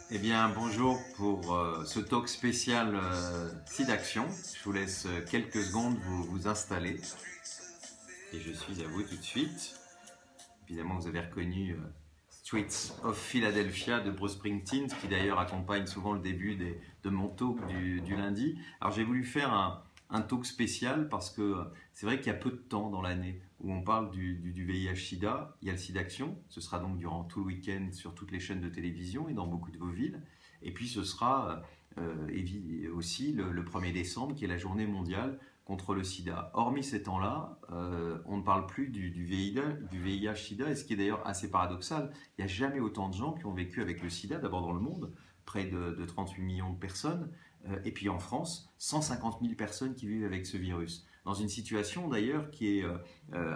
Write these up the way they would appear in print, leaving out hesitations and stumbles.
Eh bien, bonjour pour ce talk spécial SIDAction. Je vous laisse quelques secondes vous installer et je suis à vous tout de suite. Évidemment, vous avez reconnu Streets of Philadelphia de Bruce Springsteen, qui d'ailleurs accompagne souvent le début de mon talk du lundi. Alors, j'ai voulu faire un talk spécial parce que c'est vrai qu'il y a peu de temps dans l'année où on parle du VIH-Sida. Il y a le SIDAction, ce sera donc durant tout le week-end sur toutes les chaînes de télévision et dans beaucoup de vos villes. Et puis ce sera aussi le 1er décembre qui est la journée mondiale contre le sida. Hormis ces temps-là, on ne parle plus du VIH-Sida, et ce qui est d'ailleurs assez paradoxal, il n'y a jamais autant de gens qui ont vécu avec le sida, d'abord dans le monde, près de 38 millions de personnes, et puis en France, 150 000 personnes qui vivent avec ce virus. Dans une situation d'ailleurs qui est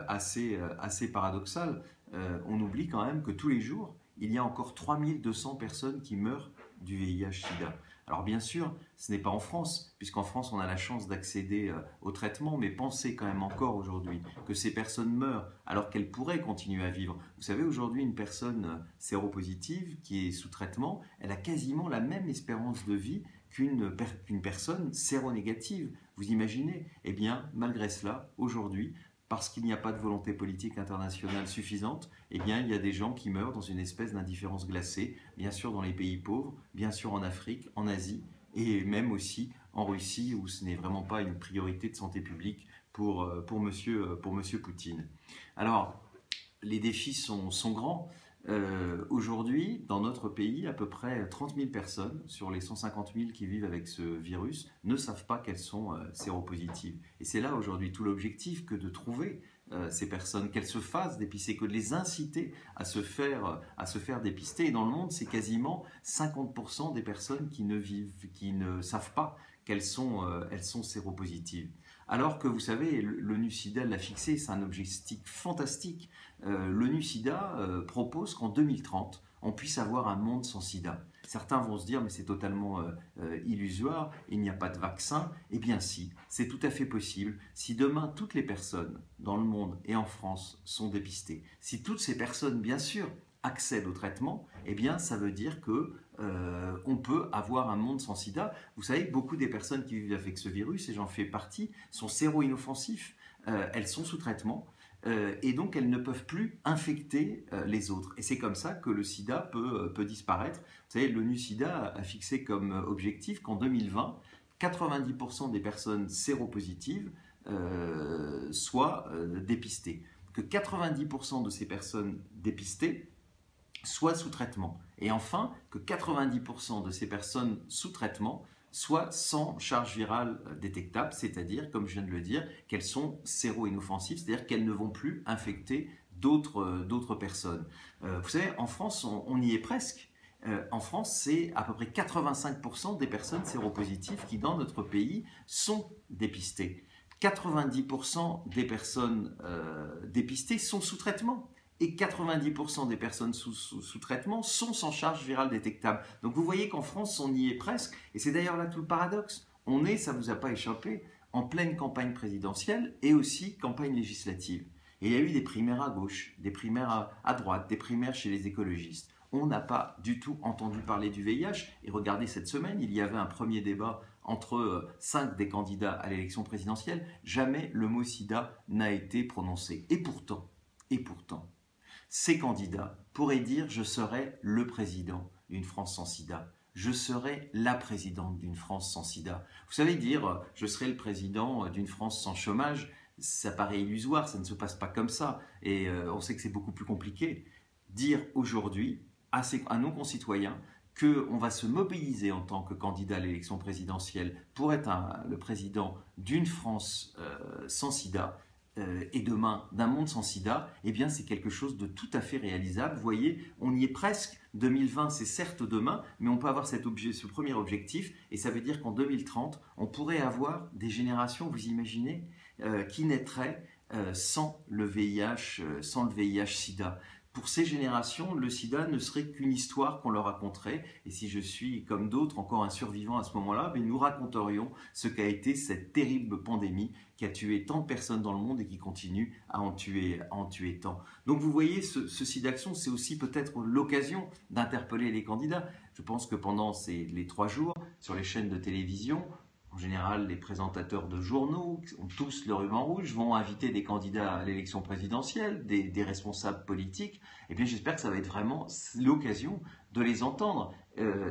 assez paradoxale, on oublie quand même que tous les jours, il y a encore 3200 personnes qui meurent du VIH-Sida. Alors bien sûr, ce n'est pas en France, puisqu'en France on a la chance d'accéder au traitement, mais pensez quand même encore aujourd'hui que ces personnes meurent alors qu'elles pourraient continuer à vivre. Vous savez, aujourd'hui une personne séropositive qui est sous traitement, elle a quasiment la même espérance de vie qu'une personne séronégative. Vous imaginez? Eh bien, malgré cela, aujourd'hui, parce qu'il n'y a pas de volonté politique internationale suffisante, eh bien, il y a des gens qui meurent dans une espèce d'indifférence glacée, bien sûr dans les pays pauvres, bien sûr en Afrique, en Asie, et même aussi en Russie, où ce n'est vraiment pas une priorité de santé publique pour monsieur Poutine. Alors, les défis sont grands. Aujourd'hui, dans notre pays, à peu près 30 000 personnes sur les 150 000 qui vivent avec ce virus ne savent pas qu'elles sont séropositives. Et c'est là aujourd'hui tout l'objectif que de trouver ces personnes, qu'elles se fassent dépister, que de les inciter à se faire dépister. Et dans le monde, c'est quasiment 50% des personnes qui ne savent pas qu'elles sont séropositives. Alors que vous savez, l'ONU-SIDA l'a fixé, c'est un objectif fantastique. L'ONU-SIDA propose qu'en 2030, on puisse avoir un monde sans sida. Certains vont se dire, mais c'est totalement illusoire, il n'y a pas de vaccin. Eh bien si, c'est tout à fait possible. Si demain, toutes les personnes dans le monde et en France sont dépistées, si toutes ces personnes, bien sûr, accèdent au traitement, eh bien ça veut dire que on peut avoir un monde sans sida. Vous savez que beaucoup des personnes qui vivent avec ce virus, et j'en fais partie, sont séro-inoffensifs. Elles sont sous traitement. Et donc elles ne peuvent plus infecter les autres. Et c'est comme ça que le sida peut disparaître. Vous savez, l'ONU-SIDA a fixé comme objectif qu'en 2020, 90% des personnes séropositives soient dépistées. Que 90% de ces personnes dépistées soient sous traitement. Et enfin, que 90% de ces personnes sous traitement soient sans charge virale détectable, c'est-à-dire, comme je viens de le dire, qu'elles sont séro-inoffensives, c'est-à-dire qu'elles ne vont plus infecter d'autres personnes. Vous savez, en France, on y est presque. En France, c'est à peu près 85% des personnes séropositives qui, dans notre pays, sont dépistées. 90% des personnes dépistées sont sous traitement. Et 90% des personnes sous traitement sont sans charge virale détectable. Donc vous voyez qu'en France, on y est presque. Et c'est d'ailleurs là tout le paradoxe. On est, ça ne vous a pas échappé, en pleine campagne présidentielle et aussi campagne législative. Et il y a eu des primaires à gauche, des primaires à droite, des primaires chez les écologistes. On n'a pas du tout entendu parler du VIH. Et regardez, cette semaine, il y avait un premier débat entre 5 des candidats à l'élection présidentielle. Jamais le mot sida n'a été prononcé. Et pourtant, ces candidats pourraient dire « je serai le président d'une France sans sida ». Je serai la présidente d'une France sans sida. Vous savez, dire « je serai le président d'une France sans chômage », ça paraît illusoire, ça ne se passe pas comme ça. Et on sait que c'est beaucoup plus compliqué. Dire aujourd'hui à nos concitoyens qu'on va se mobiliser en tant que candidat à l'élection présidentielle pour être le président d'une France sans sida, et demain d'un monde sans sida, eh bien c'est quelque chose de tout à fait réalisable. Vous voyez, on y est presque. 2020, c'est certes demain, mais on peut avoir ce premier objectif, et ça veut dire qu'en 2030, on pourrait avoir des générations, vous imaginez, qui naîtraient sans le VIH-Sida. pour ces générations, le sida ne serait qu'une histoire qu'on leur raconterait. Et si je suis, comme d'autres, encore un survivant à ce moment-là, nous raconterions ce qu'a été cette terrible pandémie qui a tué tant de personnes dans le monde et qui continue à en tuer tant. Donc vous voyez, ce SIDAction, c'est aussi peut-être l'occasion d'interpeller les candidats. Je pense que pendant les 3 jours, sur les chaînes de télévision, en général, les présentateurs de journaux, qui ont tous le ruban rouge, vont inviter des candidats à l'élection présidentielle, des responsables politiques. Et bien, j'espère que ça va être vraiment l'occasion de les entendre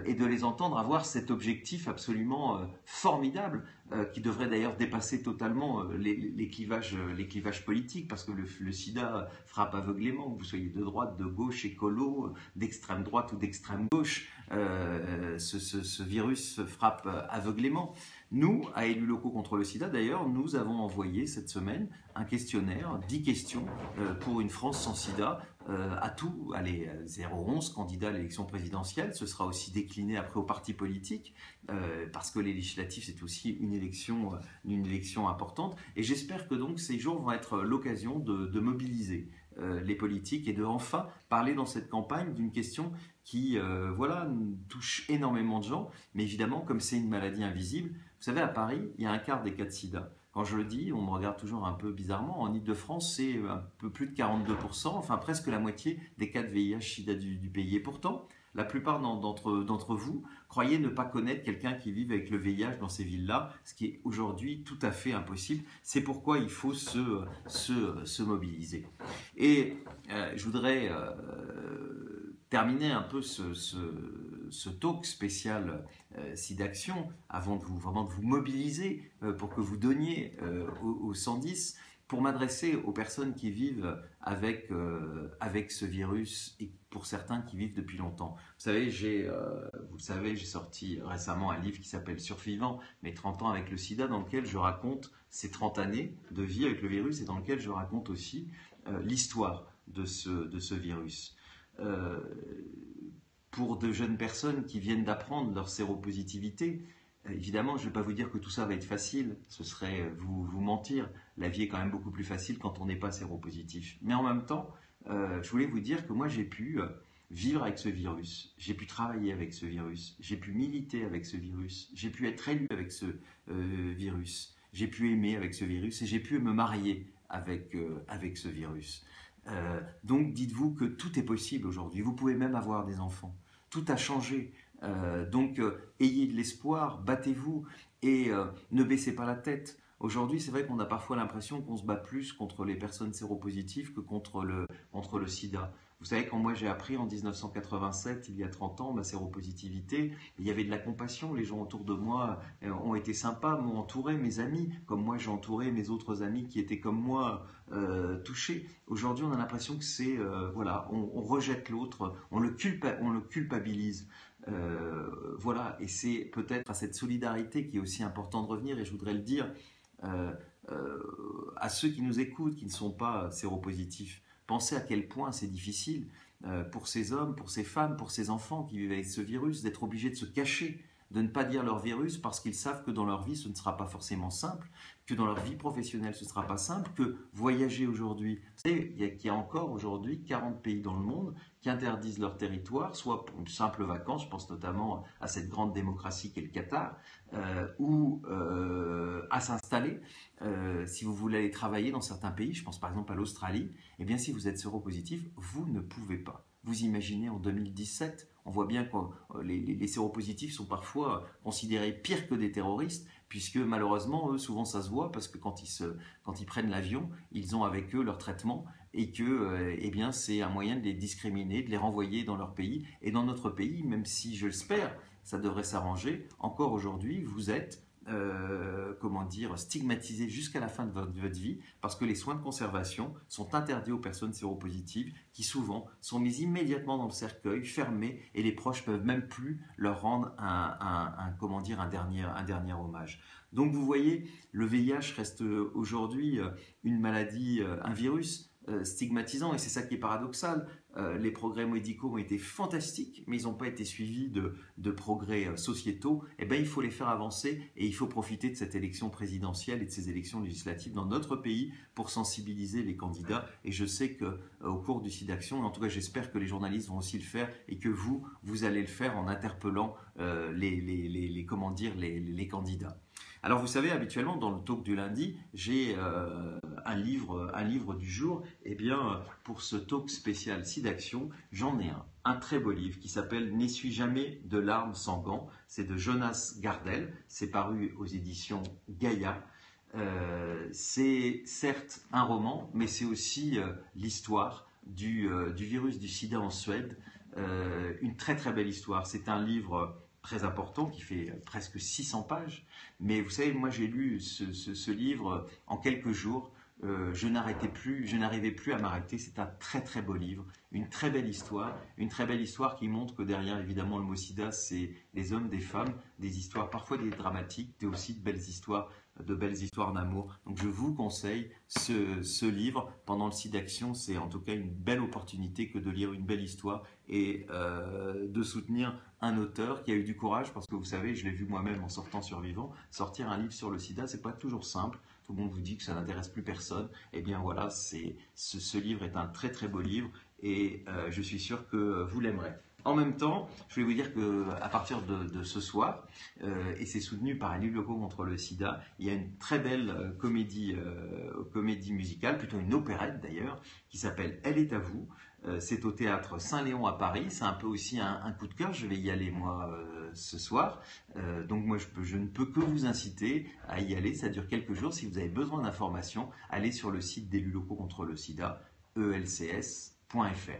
et de les entendre avoir cet objectif absolument formidable qui devrait d'ailleurs dépasser totalement les clivages politiques, parce que le sida frappe aveuglément, que vous soyez de droite, de gauche, écolo, d'extrême droite ou d'extrême gauche, ce virus frappe aveuglément. Nous, à Élus locaux contre le sida, d'ailleurs, nous avons envoyé cette semaine un questionnaire, 10 questions pour une France sans sida, à les 011 candidats à l'élection présidentielle. Ce sera aussi décliné après aux partis politiques, parce que les législatives, c'est aussi une élection importante. Et j'espère que donc ces jours vont être l'occasion de mobiliser les politiques et de enfin parler dans cette campagne d'une question qui touche énormément de gens. Mais évidemment, comme c'est une maladie invisible, vous savez, à Paris, il y a un quart des cas de sida. Quand je le dis, on me regarde toujours un peu bizarrement. En Ile-de-France, c'est un peu plus de 42%, enfin presque la moitié des cas de VIH-Sida du pays. Et pourtant, la plupart d'entre vous croyez ne pas connaître quelqu'un qui vit avec le VIH dans ces villes-là, ce qui est aujourd'hui tout à fait impossible. C'est pourquoi il faut se mobiliser. Et je voudrais terminer un peu ce talk spécial SIDAction avant de vous mobiliser pour que vous donniez au 110, pour m'adresser aux personnes qui vivent avec ce virus et pour certains qui vivent depuis longtemps. Vous savez, j'ai sorti récemment un livre qui s'appelle Survivant, mes 30 ans avec le sida, dans lequel je raconte ces 30 années de vie avec le virus et dans lequel je raconte aussi l'histoire de ce virus. Pour de jeunes personnes qui viennent d'apprendre leur séropositivité, évidemment, je ne vais pas vous dire que tout ça va être facile, ce serait vous mentir. La vie est quand même beaucoup plus facile quand on n'est pas séropositif. Mais en même temps, je voulais vous dire que moi j'ai pu vivre avec ce virus, j'ai pu travailler avec ce virus, j'ai pu militer avec ce virus, j'ai pu être élu avec ce virus, j'ai pu aimer avec ce virus et j'ai pu me marier avec ce virus. Donc dites-vous que tout est possible aujourd'hui, vous pouvez même avoir des enfants, tout a changé. Donc ayez de l'espoir, battez-vous et ne baissez pas la tête. Aujourd'hui, c'est vrai qu'on a parfois l'impression qu'on se bat plus contre les personnes séropositives que contre le sida. Vous savez, quand moi j'ai appris en 1987, il y a 30 ans, ma séropositivité, il y avait de la compassion, les gens autour de moi ont été sympas, m'ont entouré, mes amis, comme moi j'ai entouré mes autres amis qui étaient comme moi touchés. Aujourd'hui, on a l'impression que c'est, on rejette l'autre, on le culpabilise. Et c'est peut-être à cette solidarité qui est aussi important de revenir, et je voudrais le dire à ceux qui nous écoutent, qui ne sont pas séropositifs. Pensez à quel point c'est difficile pour ces hommes, pour ces femmes, pour ces enfants qui vivent avec ce virus, d'être obligés de se cacher, de ne pas dire leur virus parce qu'ils savent que dans leur vie, ce ne sera pas forcément simple, que dans leur vie professionnelle, ce ne sera pas simple, que voyager aujourd'hui. Vous savez, il y a encore aujourd'hui 40 pays dans le monde qui interdisent leur territoire, soit pour une simple vacance, je pense notamment à cette grande démocratie qu'est le Qatar, ou à s'installer. Si vous voulez aller travailler dans certains pays, je pense par exemple à l'Australie, eh bien si vous êtes séropositif, vous ne pouvez pas. Vous imaginez en 2017, on voit bien que les séropositifs sont parfois considérés pires que des terroristes, puisque malheureusement, eux, souvent ça se voit, parce que quand ils prennent l'avion, ils ont avec eux leur traitement, et que c'est un moyen de les discriminer, de les renvoyer dans leur pays. Et dans notre pays, même si je l'espère, ça devrait s'arranger, encore aujourd'hui, vous êtes stigmatisé jusqu'à la fin de votre vie parce que les soins de conservation sont interdits aux personnes séropositives qui souvent sont mises immédiatement dans le cercueil, fermées, et les proches peuvent même plus leur rendre un dernier hommage. Donc vous voyez, le VIH reste aujourd'hui une maladie, un virus stigmatisant, et c'est ça qui est paradoxal. les progrès médicaux ont été fantastiques, mais ils n'ont pas été suivis de progrès sociétaux. Eh bien, il faut les faire avancer et il faut profiter de cette élection présidentielle et de ces élections législatives dans notre pays pour sensibiliser les candidats. Et je sais qu'au cours du SIDAction, en tout cas j'espère que les journalistes vont aussi le faire et que vous allez le faire en interpellant les candidats. Alors vous savez, habituellement dans le talk du lundi, j'ai un livre du jour. Eh bien, pour ce talk spécial SIDAction, j'en ai un très beau livre qui s'appelle « N'essuie jamais de larmes sans gants ». C'est de Jonas Gardel, c'est paru aux éditions Gaïa. C'est certes un roman, mais c'est aussi l'histoire du virus du sida en Suède. Une très très belle histoire. C'est un livre très important qui fait presque 600 pages. Mais vous savez, moi j'ai lu ce livre en quelques jours. Je n'arrivais plus à m'arrêter. C'est un très très beau livre, une très belle histoire qui montre que derrière évidemment le mot sida, c'est des hommes, des femmes, des histoires parfois des dramatiques, mais aussi de belles histoires d'amour. Donc je vous conseille ce livre pendant le SIDAction. C'est en tout cas une belle opportunité que de lire une belle histoire et de soutenir un auteur qui a eu du courage, parce que vous savez, je l'ai vu moi-même en sortant survivant, sortir un livre sur le sida, c'est pas toujours simple. Tout le monde vous dit que ça n'intéresse plus personne. Eh bien voilà, ce livre est un très très beau livre et je suis sûr que vous l'aimerez. En même temps, je voulais vous dire qu'à partir de ce soir, et c'est soutenu par un livre local contre le sida, il y a une très belle comédie musicale, plutôt une opérette d'ailleurs, qui s'appelle « Elle est à vous ». C'est au théâtre Saint-Léon à Paris. C'est un peu aussi un coup de cœur. Je vais y aller moi ce soir. Donc moi je ne peux que vous inciter à y aller. Ça dure quelques jours. Si vous avez besoin d'informations, allez sur le site d'élus locaux contre le sida, elcs.fr.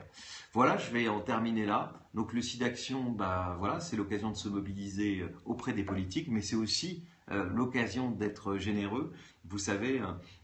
Voilà, je vais en terminer là. Donc le SIDAction, voilà, c'est l'occasion de se mobiliser auprès des politiques, mais c'est aussi l'occasion d'être généreux. Vous savez,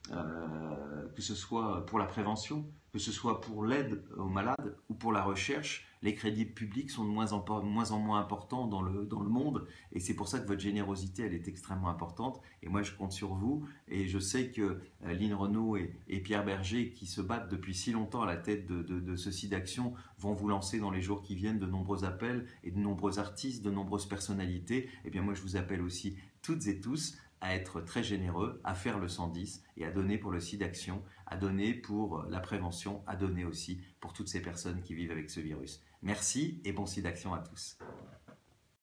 que ce soit pour la prévention, que ce soit pour l'aide aux malades ou pour la recherche, les crédits publics sont de moins en moins importants dans le monde, et c'est pour ça que votre générosité, elle est extrêmement importante, et moi je compte sur vous, et je sais que Lynn Renaud et Pierre Berger, qui se battent depuis si longtemps à la tête de ce SIDAction, vont vous lancer dans les jours qui viennent de nombreux appels, et de nombreux artistes, de nombreuses personnalités. Et bien moi je vous appelle aussi toutes et tous à être très généreux, à faire le 110 et à donner pour le SIDAction, à donner pour la prévention, à donner aussi pour toutes ces personnes qui vivent avec ce virus. Merci et bon SIDAction à tous.